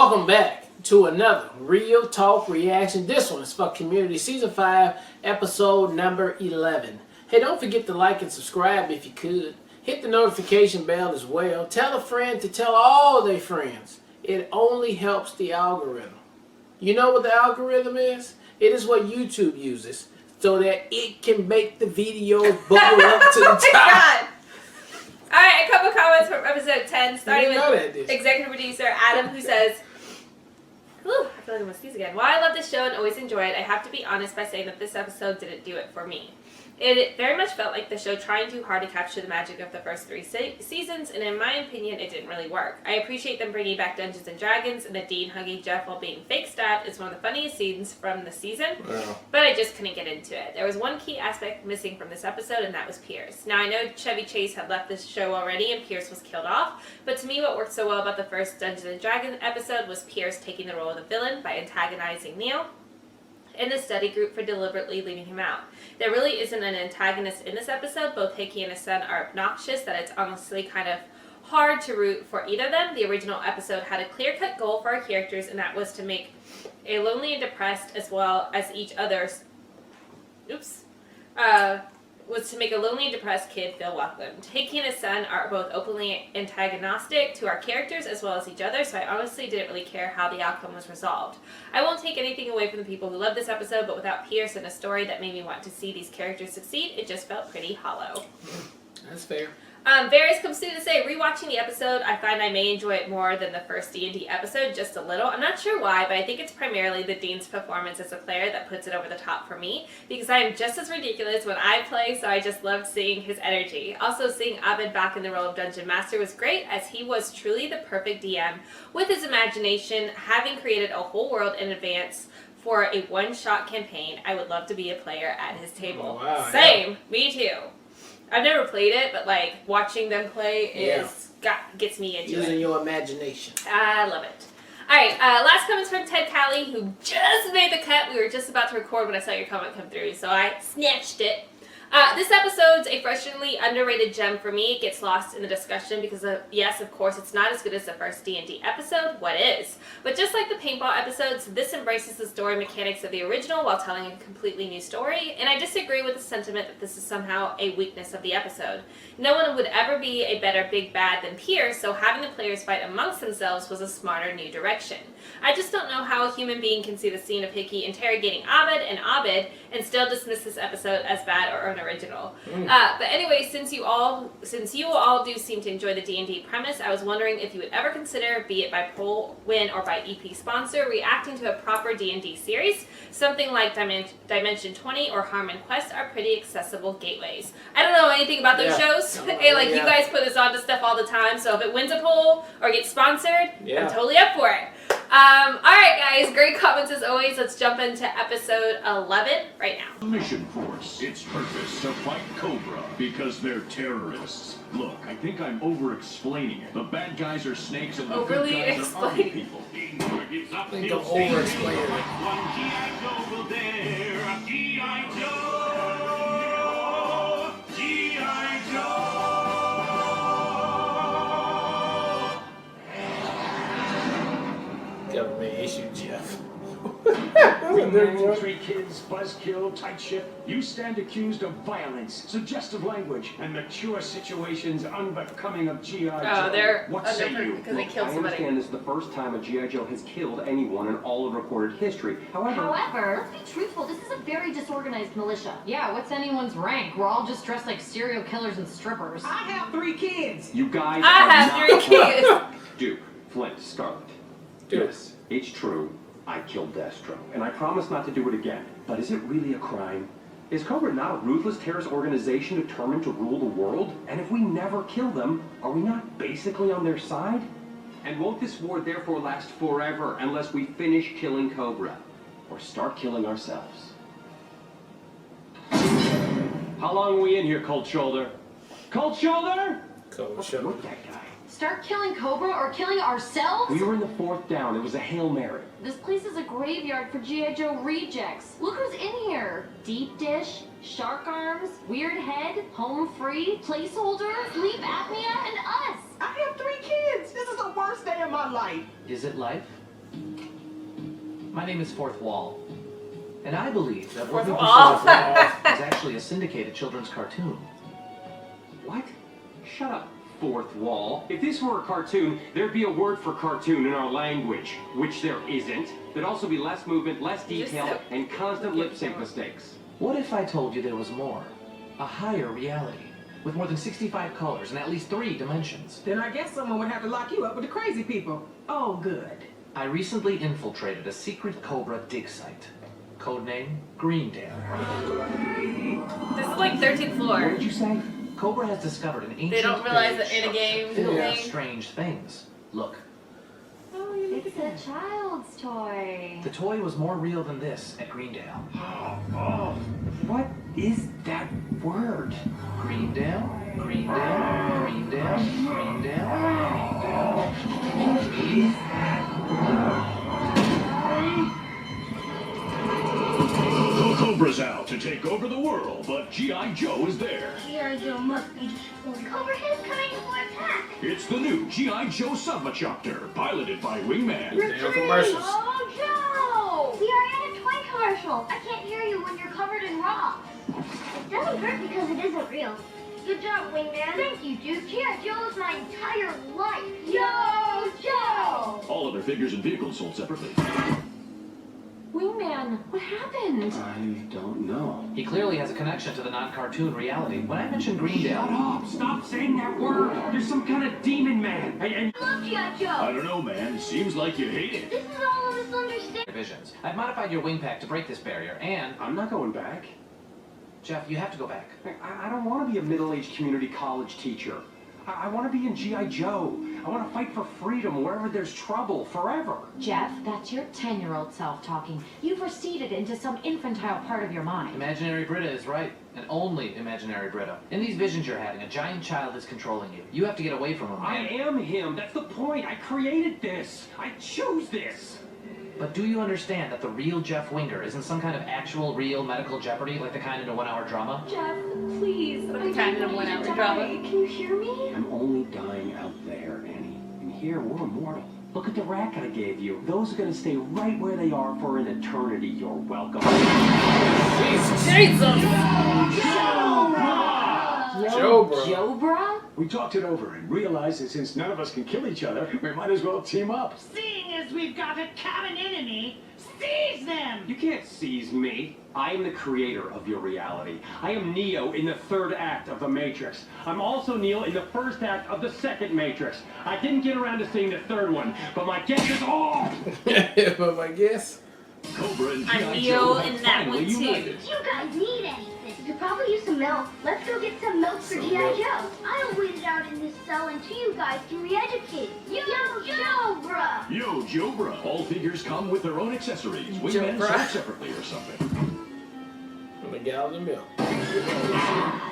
Welcome back to another Real Talk reaction. This one is for Community Season 5, Episode number 11. Hey, don't forget to like and subscribe if you could. Hit the notification bell as well. Tell a friend to tell all their friends. It only helps the algorithm. You know what the algorithm is? It is what YouTube uses so that it can make the videos bubble up to the top. Alright, a couple comments from episode 10, starting with this. executive producer Adam, who says, "Whew, I feel like I'm going to sneeze again. While I love this show and always enjoy it, I have to be honest by saying that this episode didn't do it for me. It very much felt like the show trying too hard to capture the magic of the first 3 seasons, and in my opinion, it didn't really work. I appreciate them bringing back Dungeons & Dragons, and the Dean hugging Jeff while being fake stabbed is one of the funniest scenes from the season, but I just couldn't get into it. There was one key aspect missing from this episode, and that was Pierce. Now, I know Chevy Chase had left this show already, and Pierce was killed off, but to me, what worked so well about the first Dungeons & Dragons episode was Pierce taking the role of the villain by antagonizing Neil and the study group for deliberately leaving him out. There really isn't an antagonist in this episode. Both Hickey and his son are obnoxious that it's honestly kind of hard to root for either of them. The original episode had a clear-cut goal for our characters, and that was to make a lonely and depressed as well as each other's was to make a lonely and depressed kid feel welcomed. Hickey and his son are both openly antagonistic to our characters as well as each other, so I honestly didn't really care how the outcome was resolved. I won't take anything away from the people who love this episode, but without Pierce and a story that made me want to see these characters succeed, it just felt pretty hollow." That's fair. Varys comes through to say, rewatching the episode, I find I may enjoy it more than the first D&D episode, just a little. I'm not sure why, but I think it's primarily the Dean's performance as a player that puts it over the top for me, because I am just as ridiculous when I play, so I just loved seeing his energy. Also, seeing Abed back in the role of Dungeon Master was great, as he was truly the perfect DM, with his imagination, having created a whole world in advance for a one-shot campaign. I would love to be a player at his table. Oh, wow, Same, me too. I've never played it, but like watching them play gets me into it. Using your imagination. I love it. Alright, last comment's from Ted Callie, who just made the cut. We were just about to record when I saw your comment come through, so I snatched it. This episode's a frustratingly underrated gem for me. It gets lost in the discussion because, yes, of course, it's not as good as the first D&D episode. What is? But just like the paintball episodes, this embraces the story mechanics of the original while telling a completely new story, and I disagree with the sentiment that this is somehow a weakness of the episode. No one would ever be a better big bad than Pierce, so having the players fight amongst themselves was a smarter new direction. I just don't know how a human being can see the scene of Hickey interrogating Abed and still dismiss this episode as bad or unoriginal. But anyway, since you all do seem to enjoy the D&D premise, I was wondering if you would ever consider, be it by poll win or by EP sponsor, reacting to a proper D&D series. Something like Dimension 20 or Harmon Quest are pretty accessible gateways. I don't know anything about those shows. Hey, like you guys put this on to stuff all the time, so if it wins a poll or gets sponsored, I'm totally up for it. Alright guys, great comments as always. Let's jump into episode 11 right now. Mission Force, its purpose to fight Cobra because they're terrorists. Look, I think I'm over-explaining it. The bad guys are snakes and the good guys are army people. I think I'm over-explaining it. G.I. Joe will dare. G.I. Joe! G.I. Joe! Government issue, Jeff. Wingman, 3 kids, buzzkill, tight ship. You stand accused of violence, suggestive language, and mature situations unbecoming of G.I. Joe. Oh, they're what say you? because they killed I somebody. understand this is the first time a G.I. Joe has killed anyone in all of recorded history. However, let's be truthful, this is a very disorganized militia. Yeah, what's anyone's rank? We're all just dressed like serial killers and strippers. I have 3 kids. you guys I are have not 3 kids. Duke, Flint, Scarlet. Duke. Yes, it's true. I killed Destro, and I promise not to do it again. But is it really a crime? Is Cobra not a ruthless terrorist organization determined to rule the world? And if we never kill them, are we not basically on their side? And won't this war therefore last forever unless we finish killing Cobra? Or start killing ourselves? How long are we in here, Cold Shoulder? Cold Shoulder? Cold Shoulder. Look, that guy. Start killing Cobra or killing ourselves? We were in the 4th down. It was a Hail Mary. This place is a graveyard for G.I. Joe rejects. Look who's in here. Deep dish, shark arms, weird head, home free, placeholder, sleep apnea, and us. I have 3 kids. This is the worst day of my life. Is it life? My name is Fourth Wall. And I believe that what Fourth we Wall. saw is actually a syndicated children's cartoon. What? Shut up, Fourth Wall. If this were a cartoon, there'd be a word for cartoon in our language, which there isn't. There'd also be less movement, less detail, and constant lip sync mistakes. What if I told you there was more? A higher reality, with more than 65 colors and at least 3 dimensions. Then I guess someone would have to lock you up with the crazy people. Oh, good. I recently infiltrated a secret Cobra dig site. Codename Greendale. This is like 13th floor. What did you say? Cobra has discovered an ancient They don't realize that buried in a game structure filled with thing. strange things. Look, It's a child's toy. the toy was more real than this at Greendale. Oh, what is that word? Greendale, Greendale, Greendale, Greendale, Cobra's out to take over the world, but G.I. Joe is there. G.I. Joe must be destroyed. Cobra is coming for attack. It's the new G.I. Joe Submachopter, piloted by Wingman. Damn commercials. Oh, Joe! We are in a toy commercial. I can't hear you when you're covered in rocks. It doesn't hurt because it isn't real. Good job, Wingman. Thank you, Duke. G.I. Joe is my entire life. Yo, Joe! All other figures and vehicles sold separately. Wingman, what happened? I don't know. He clearly has a connection to the non-cartoon reality. When I mentioned Greendale, Shut up! Stop saying that word! You're some kind of demon man! And I love G.I. I Joe. don't know, man. Seems like you hate it. This is all a misunderstanding. divisions. I've modified your wing pack to break this barrier, and I'm not going back. Jeff, you have to go back. I don't want to be a middle-aged community college teacher. I want to be in G.I. Joe. I want to fight for freedom wherever there's trouble, forever. Jeff, that's your 10-year-old self talking. You've receded into some infantile part of your mind. Imaginary Britta is right, and only Imaginary Britta. In these visions you're having, a giant child is controlling you. You have to get away from him. I am him. That's the point. I created this. I chose this. But do you understand that the real Jeff Winger isn't some kind of actual, real medical jeopardy, like the kind in a 1-hour drama? Jeff, please. Like I the kind don't of want you to 1-hour die. drama. Can you hear me? I'm only dying out there, Annie. And here, we're immortal. Look at the rack I gave you. Those are going to stay right where they are for an eternity. You're welcome. Jesus! Joe, bro. Jobra? We talked it over and realized that since none of us can kill each other, we might as well team up. Seeing as we've got a common enemy, seize them! You can't seize me. I am the creator of your reality. I am Neo in the 3rd act of The Matrix. I'm also Neo in the 1st act of the 2nd Matrix. I didn't get around to seeing the 3rd one, but my guess is all. But my guess. Cobra and I'm G.I. Neo Joe have in that finally one, too. united. If you guys need anything, you could probably use some milk. Let's go get some milk for G.I. Joe. I'll wait it out in this cell until you guys can re-educate. Yo, Joe, bruh! Yo, Jobra. All figures come with their own accessories. Wingman Jobra. sold separately or something. From a gallon of milk.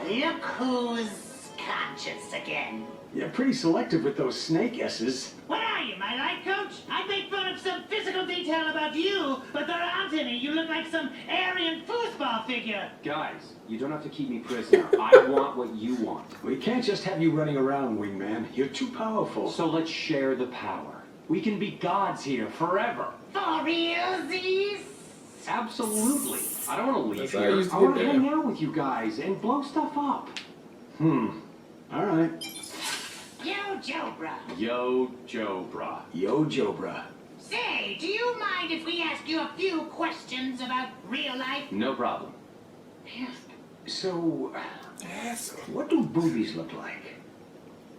Look who's conscious again. You're pretty selective with those snake S's. What are you, my life coach? I make fun of some physical detail about you, but there aren't any. You look like some Aryan foosball figure. Guys, you don't have to keep me prisoner. I want what you want. We can't just have you running around, Wingman. You're too powerful. So let's share the power. We can be gods here forever. For realsies? Absolutely. I don't want to leave That's how I here. used to I want to get hang down. out with you guys and blow stuff up. All right. Yo, Jobra. Yo, Jobra. Yo, Jobra. Say, do you mind if we ask you a few questions about real life? No problem. So, what do boobies look like?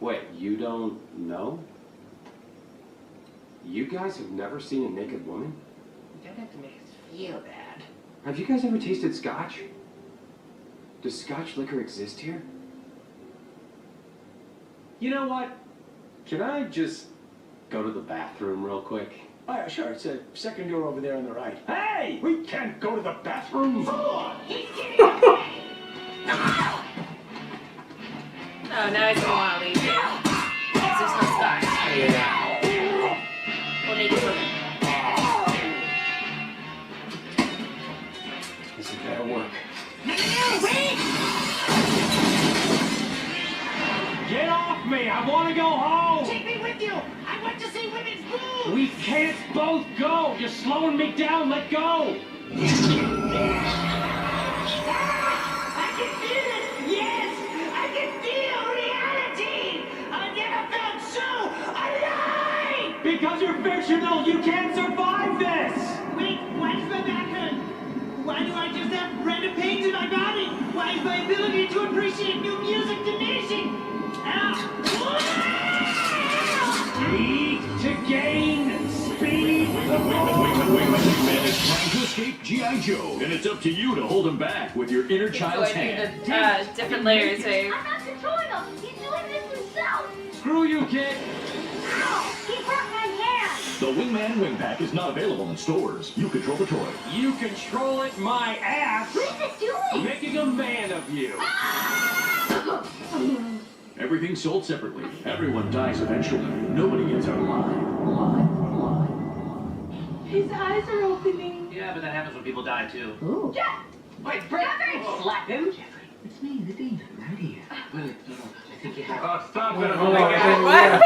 Wait, you don't know? You guys have never seen a naked woman? You don't have to make us feel bad. Have you guys ever tasted scotch? Does scotch liquor exist here? You know what? Can I just go to the bathroom real quick? Oh, yeah, sure. It's a second door over there on the right. Hey! We can't go to the bathroom. He's getting away! Oh, now he's gonna want to leave. Because there's no scotch. Yeah. We'll need to This had better work. No, wait! Get off me! I want to go home! Take me with you! I want to see women's boobs! We can't both go! You're slowing me down, let go! I can feel it! Yes! I can feel reality! I never felt so alive! Because you're fictional, you can't survive this! Wait, why does my back hurt? Why do I just have random pains in my body? Why is my ability to appreciate new music diminishing? Ow! Need to gain speed! Wait, man is trying to escape G.I. Joe, and it's up to you to hold him back with your inner child's hand. The different layers, I'm babe. not controlling him. He's doing this himself. Screw you, kid! Ow! He hurt my hand. The Wingman Wing Pack is not available in stores. You control the toy. You control it, my ass! What is it doing? Making a man of you! Everything's sold separately. Everyone dies eventually. Nobody gets out alive. His eyes are opening. Yeah, but that happens when people die too. Ooh. Jeff! Wait, Brett! Jeffrey! Slap him, Jeffrey. It's me, the demon, right here. But I think you have. Oh, stop it! Hold Oh, on, my God.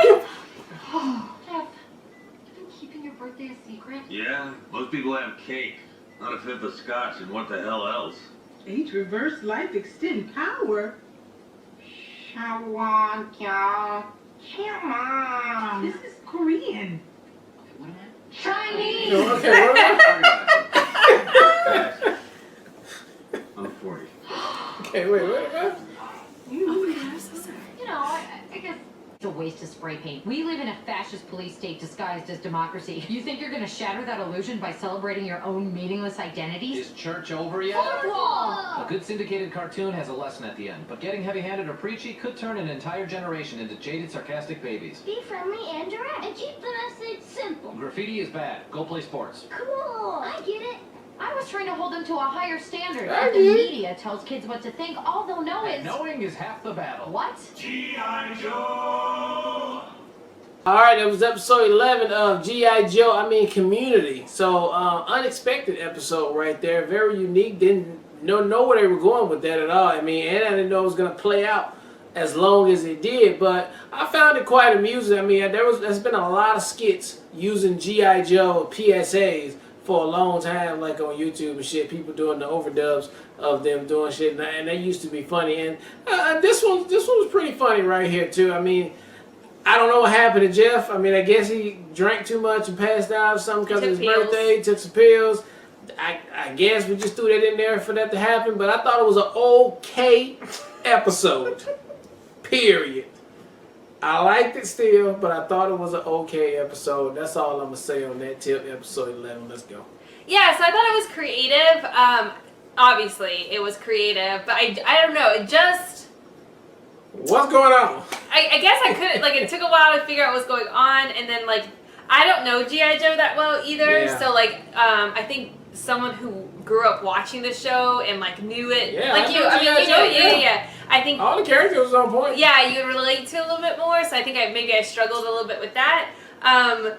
Jeff, you've been keeping your birthday a secret? Yeah, most people have cake, not a fifth of scotch, and what the hell else? Age reverse life extend power. Come on. This is Korean. Chinese! No, okay, what I'm 40. Okay, wait, what? You know, I guess... It's a waste of spray paint. We live in a fascist police state disguised as democracy. You think you're gonna shatter that illusion by celebrating your own meaningless identities? Is church over yet? A good syndicated cartoon has a lesson at the end, but getting heavy-handed or preachy could turn an entire generation into jaded, sarcastic babies. Be friendly and direct. And keep the message simple. Graffiti is bad. Go play sports. Cool. I get it. I was trying to hold them to a higher standard. I But the get it. media tells kids what to think. All they'll know And is... knowing is half the battle. What? G.I. Joe! Alright, that was episode 11 of G.I. Joe, Community. So, unexpected episode right there. Very unique. Didn't know where they were going with that at all. I didn't know it was going to play out as long as it did. But I found it quite amusing. There's been a lot of skits using G.I. Joe PSAs for a long time, like on YouTube and shit. People doing the overdubs of them doing shit, and they used to be funny. And this one was pretty funny right here too. I don't know what happened to Jeff. I guess he drank too much and passed out or something because of his birthday. He took some pills. I guess we just threw that in there for that to happen. But I thought it was an okay episode. Period. I liked it still, but I thought it was an okay episode. That's all I'm going to say on that tip, episode 11. Let's go. Yeah, so I thought it was creative. Obviously, it was creative, but I don't know. It just... What's going on? I guess I couldn't... It took a while to figure out what's going on, and then, I don't know G.I. Joe that well either, Yeah. so, I think someone who grew up watching the show and, knew it... Yeah, like I you, know G.I. Joe, yeah. I think... All the characters was on point. Yeah, you relate to it a little bit more, so I think maybe I struggled a little bit with that. And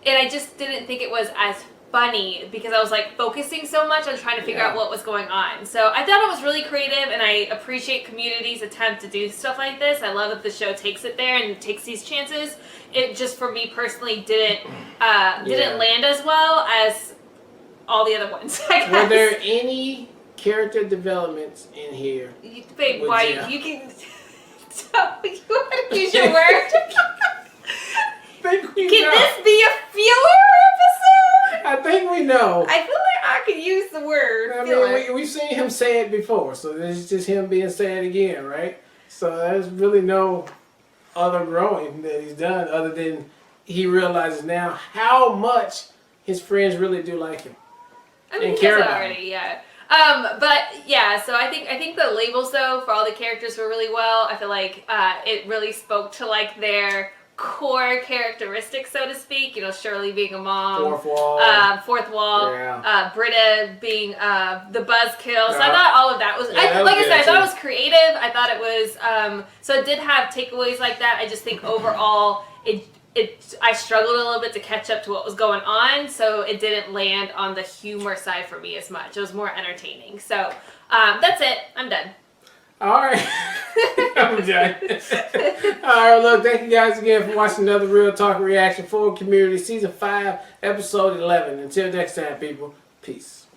I just didn't think it was as funny because I was focusing so much on trying to figure out what was going on. So I thought it was really creative, and I appreciate Community's attempt to do stuff like this. I love that the show takes it there and takes these chances. It just, for me personally, didn't land as well as all the other ones, I guess. Were there any character developments in here? Babe, with why Jeff? you can tell you want to use your word? Think we Can know. this be a filler episode? I think we know. I feel like I could use the word filler. We've seen him say it before, so this is just him being said again, right? So there's really no other growing that he's done other than he realizes now how much his friends really do like him. I mean, and he care does it about already, yeah. But yeah, so I think the labels though for all the characters were really well. I feel like it really spoke to their core characteristics, so to speak. Shirley being a mom, fourth wall, Yeah. Britta being the buzzkill. So I thought all of that was, that was like I good, said, I thought too. it was creative. I thought it was so it did have takeaways like that. I just think overall I struggled a little bit to catch up to what was going on, so it didn't land on the humor side for me as much. It was more entertaining. So that's it. I'm done. All right. I'm done. Alright, look, thank you guys again for watching another Real Talk Reaction for Community Season 5, Episode 11. Until next time, people, peace.